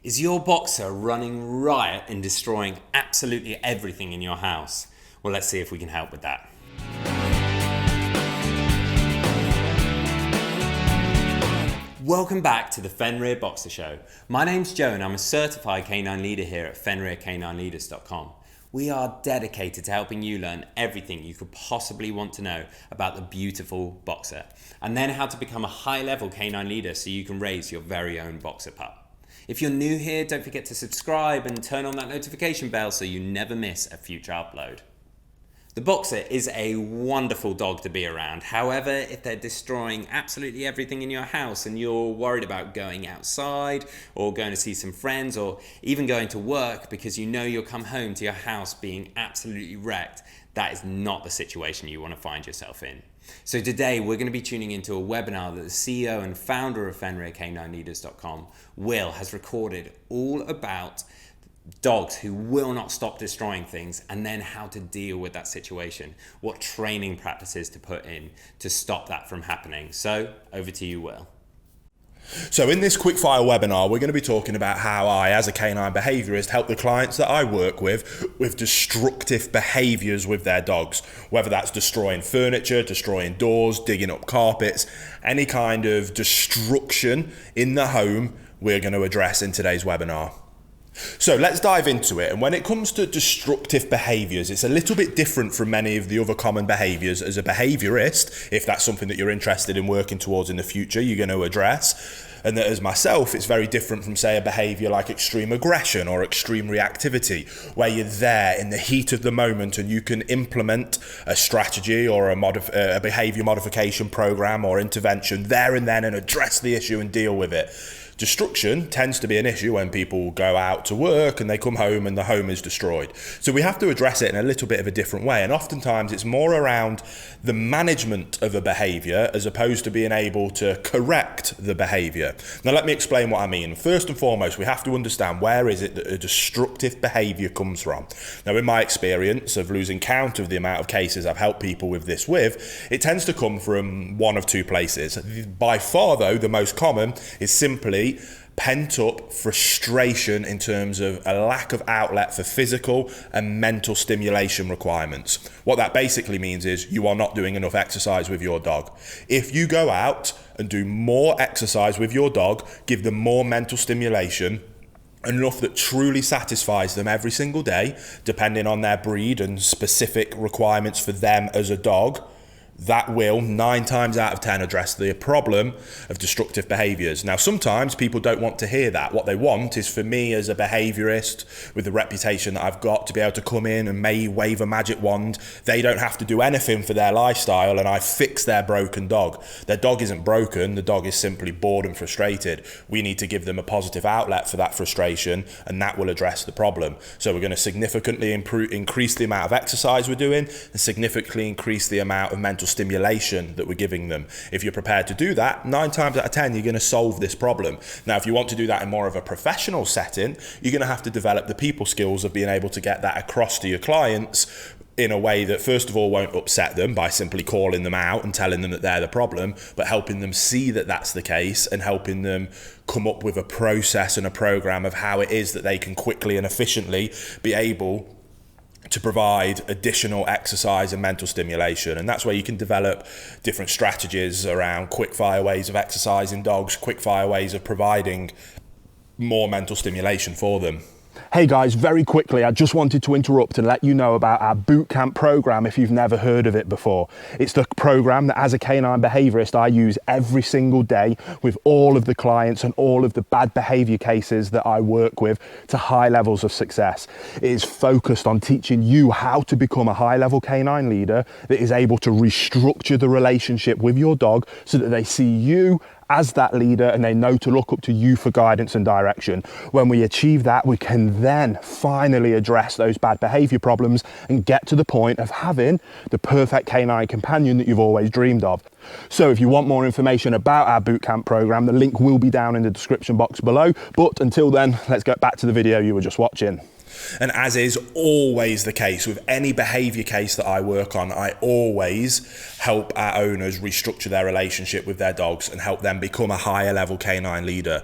Is your boxer running riot and destroying absolutely everything in your house? Well, let's see if we can help with that. Welcome back to the Fenrir Boxer Show. My name's Joe and I'm a certified canine leader here at FenrirCanineLeaders.com. We are dedicated to helping you learn everything you could possibly want to know about the beautiful boxer, and then how to become a high-level canine leader so you can raise your very own boxer pup. If you're new here, don't forget to subscribe and turn on that notification bell so you never miss a future upload. The boxer is a wonderful dog to be around. However, if they're destroying absolutely everything in your house and you're worried about going outside or going to see some friends or even going to work because you know you'll come home to your house being absolutely wrecked, that is not the situation you want to find yourself in. So today we're going to be tuning into a webinar that the CEO and founder of FenrirCanineLeaders.com, Will, has recorded all about dogs who will not stop destroying things, and then how to deal with that situation, what training practices to put in to stop that from happening. So over to you, Will. So in this quickfire webinar, we're going to be talking about how I, as a canine behaviourist, help the clients that I work with destructive behaviours with their dogs, whether that's destroying furniture, destroying doors, digging up carpets, any kind of destruction in the home we're going to address in today's webinar. So let's dive into it. And when it comes to destructive behaviours, it's a little bit different from many of the other common behaviours. As a behaviourist, if that's something that you're interested in working towards in the future, you're going to address. And that as myself, it's very different from, say, a behaviour like extreme aggression or extreme reactivity, where you're there in the heat of the moment and you can implement a strategy or a behaviour modification program or intervention there and then and address the issue and deal with it. Destruction tends to be an issue when people go out to work and they come home and the home is destroyed. So we have to address it in a little bit of a different way. And oftentimes it's more around the management of a behaviour as opposed to being able to correct the behaviour. Now let me explain what I mean. First and foremost, we have to understand where is it that a destructive behaviour comes from. Now in my experience of losing count of the amount of cases I've helped people with this with, it tends to come from one of two places. By far though, the most common is simply pent up frustration in terms of a lack of outlet for physical and mental stimulation requirements. What that basically means is you are not doing enough exercise with your dog. If you go out and do more exercise with your dog, give them more mental stimulation, enough that truly satisfies them every single day, depending on their breed and specific requirements for them as a dog, that will 9 times out of 10 address the problem of destructive behaviours. Now, sometimes people don't want to hear that. What they want is for me as a behaviourist with the reputation that I've got to be able to come in and may wave a magic wand. They don't have to do anything for their lifestyle and I fix their broken dog. Their dog isn't broken, the dog is simply bored and frustrated. We need to give them a positive outlet for that frustration and that will address the problem. So we're going to significantly increase the amount of exercise we're doing and significantly increase the amount of mental stimulation that we're giving them. If you're prepared to do that, 9 times out of 10 you're going to solve this problem. Now if you want to do that in more of a professional setting, you're going to have to develop the people skills of being able to get that across to your clients in a way that first of all won't upset them by simply calling them out and telling them that they're the problem, but helping them see that that's the case and helping them come up with a process and a program of how it is that they can quickly and efficiently be able to provide additional exercise and mental stimulation. And that's where you can develop different strategies around quick fire ways of exercising dogs, quick fire ways of providing more mental stimulation for them. Hey guys, very quickly, I just wanted to interrupt and let you know about our bootcamp program if you've never heard of it before. It's the program that as a canine behaviourist I use every single day with all of the clients and all of the bad behaviour cases that I work with to high levels of success. It is focused on teaching you how to become a high level canine leader that is able to restructure the relationship with your dog so that they see you as that leader and they know to look up to you for guidance and direction. When we achieve that, we can then finally address those bad behavior problems and get to the point of having the perfect canine companion that you've always dreamed of. So if you want more information about our bootcamp program, the link will be down in the description box below. But until then, let's get back to the video you were just watching. And as is always the case with any behaviour case that I work on, I always help our owners restructure their relationship with their dogs and help them become a higher level canine leader.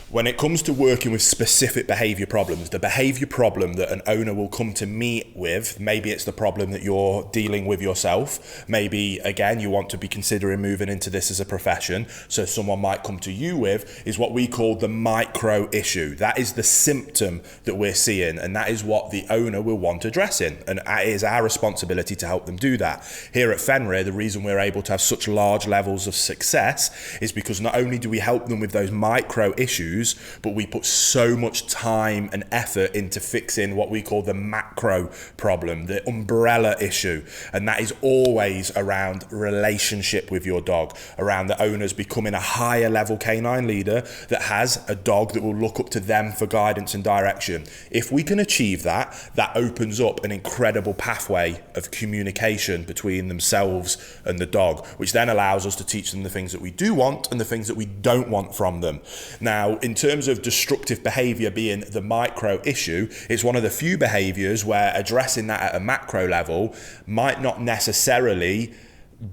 When it comes to working with specific behaviour problems, the behaviour problem that an owner will come to me with, maybe it's the problem that you're dealing with yourself. Maybe, again, you want to be considering moving into this as a profession. So someone might come to you with is what we call the micro issue. That is the symptom that we're seeing, and that is what the owner will want addressing. And it is our responsibility to help them do that. Here at Fenrir, the reason we're able to have such large levels of success is because not only do we help them with those micro issues, but we put so much time and effort into fixing what we call the macro problem, the umbrella issue. And that is always around relationship with your dog, around the owners becoming a higher level canine leader that has a dog that will look up to them for guidance and direction. If we can achieve that, that opens up an incredible pathway of communication between themselves and the dog, which then allows us to teach them the things that we do want and the things that we don't want from them. Now, in terms of destructive behavior being the micro issue, it's one of the few behaviors where addressing that at a macro level might not necessarily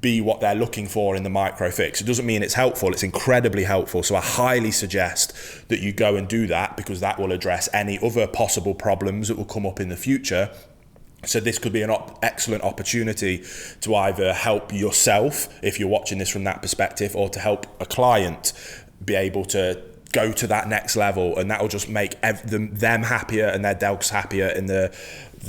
be what they're looking for in the micro fix. It doesn't mean it's helpful, it's incredibly helpful. So I highly suggest that you go and do that, because that will address any other possible problems that will come up in the future. So this could be an excellent opportunity to either help yourself, if you're watching this from that perspective, or to help a client be able to go to that next level, and that will just make them happier and their dogs happier in the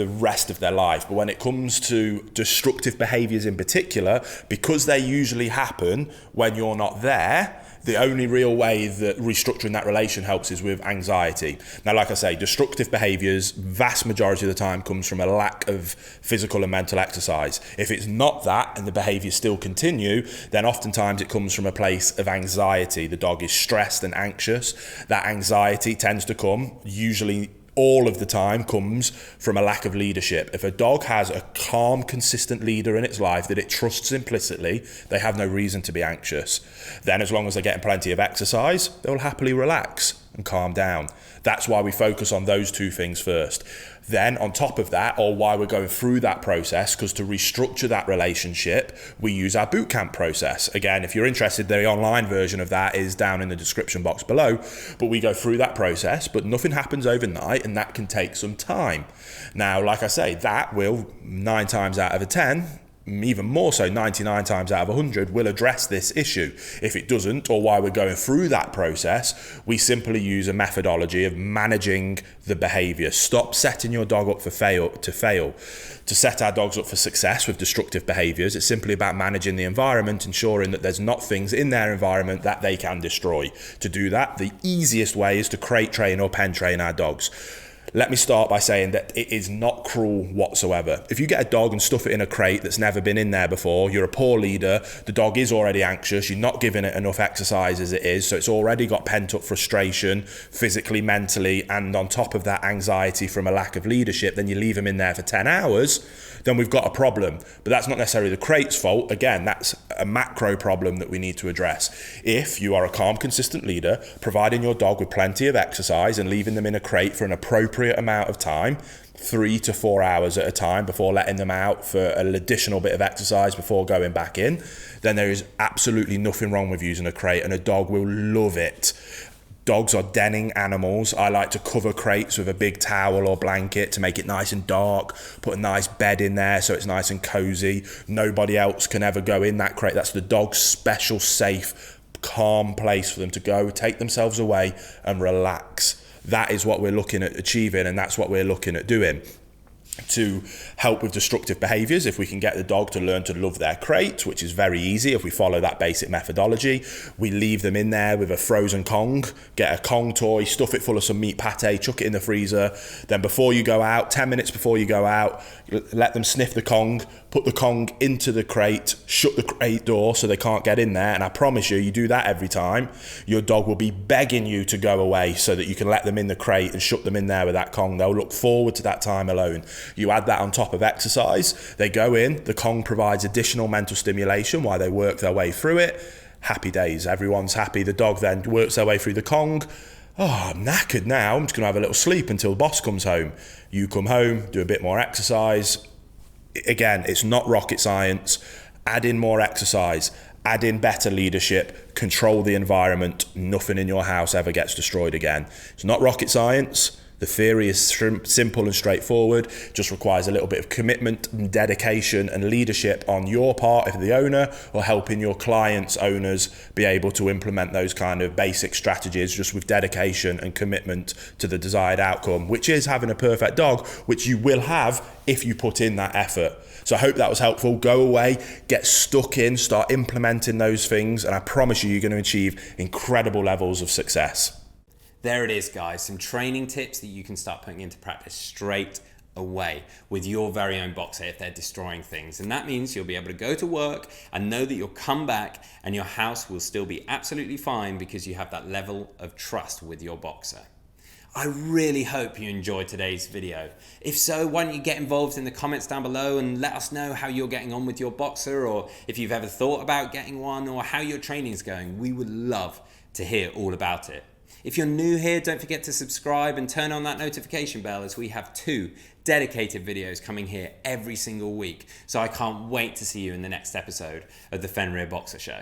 rest of their life. But when it comes to destructive behaviors in particular, because they usually happen when you're not there, the only real way that restructuring that relation helps is with anxiety. Now, like I say, destructive behaviors, vast majority of the time, comes from a lack of physical and mental exercise. If it's not that and the behaviors still continue, then oftentimes it comes from a place of anxiety. The dog is stressed and anxious. That anxiety tends to come, usually all of the time, comes from a lack of leadership. If a dog has a calm, consistent leader in its life that it trusts implicitly, they have no reason to be anxious. Then, as long as they're getting plenty of exercise, they'll happily relax and calm down. That's why we focus on those two things first. Then, on top of that, or why we're going through that process, because to restructure that relationship, we use our bootcamp process. Again, if you're interested, the online version of that is down in the description box below. But we go through that process, but nothing happens overnight, and that can take some time. Now, like I say, that will 9 times out of 10, even more so 99 times out of 100, will address this issue. If it doesn't, or while we're going through that process, we simply use a methodology of managing the behavior. Stop setting your dog up to fail. To set our dogs up for success with destructive behaviors, it's simply about managing the environment, ensuring that there's not things in their environment that they can destroy. To do that, the easiest way is to crate train or pen train our dogs. Let me start by saying that it is not cruel whatsoever. If you get a dog and stuff it in a crate that's never been in there before, you're a poor leader, the dog is already anxious, you're not giving it enough exercise as it is, so it's already got pent-up frustration, physically, mentally, and on top of that, anxiety from a lack of leadership. Then you leave them in there for 10 hours, then we've got a problem. But that's not necessarily the crate's fault. Again, that's a macro problem that we need to address. If you are a calm, consistent leader, providing your dog with plenty of exercise and leaving them in a crate for an appropriate amount of time, 3 to 4 hours at a time, before letting them out for an additional bit of exercise before going back in, then there is absolutely nothing wrong with using a crate, and a dog will love it. Dogs are denning animals. I like to cover crates with a big towel or blanket to make it nice and dark, put a nice bed in there so it's nice and cozy. Nobody else can ever go in that crate. That's the dog's special, safe, calm place for them to go, take themselves away and relax. That is what we're looking at achieving, and that's what we're looking at doing. To help with destructive behaviors, if we can get the dog to learn to love their crate, which is very easy if we follow that basic methodology, we leave them in there with a frozen Kong, get a Kong toy, stuff it full of some meat pate, chuck it in the freezer. Then before you go out, 10 minutes before you go out, let them sniff the Kong, put the Kong into the crate, shut the crate door so they can't get in there. And I promise you, you do that every time, your dog will be begging you to go away so that you can let them in the crate and shut them in there with that Kong. They'll look forward to that time alone. You add that on top of exercise, they go in, the Kong provides additional mental stimulation while they work their way through it. Happy days, everyone's happy. The dog then works their way through the Kong. Oh, I'm knackered now, I'm just gonna have a little sleep until the boss comes home. You come home, do a bit more exercise. Again, it's not rocket science. Add in more exercise. add in better leadership, control the environment, nothing in your house ever gets destroyed again. It's not rocket science. The theory is simple and straightforward, just requires a little bit of commitment and dedication and leadership on your part if the owner, or helping your clients' owners be able to implement those kind of basic strategies just with dedication and commitment to the desired outcome, which is having a perfect dog, which you will have if you put in that effort. So I hope that was helpful. Go away, get stuck in, start implementing those things, and I promise you, you're going to achieve incredible levels of success. There it is, guys, some training tips that you can start putting into practice straight away with your very own boxer if they're destroying things. And that means you'll be able to go to work and know that you'll come back and your house will still be absolutely fine because you have that level of trust with your boxer. I really hope you enjoyed today's video. If so, why don't you get involved in the comments down below and let us know how you're getting on with your boxer, or if you've ever thought about getting one, or how your training's going. We would love to hear all about it. If you're new here, don't forget to subscribe and turn on that notification bell, as we have 2 dedicated videos coming here every single week. So I can't wait to see you in the next episode of the Fenrir Boxer Show.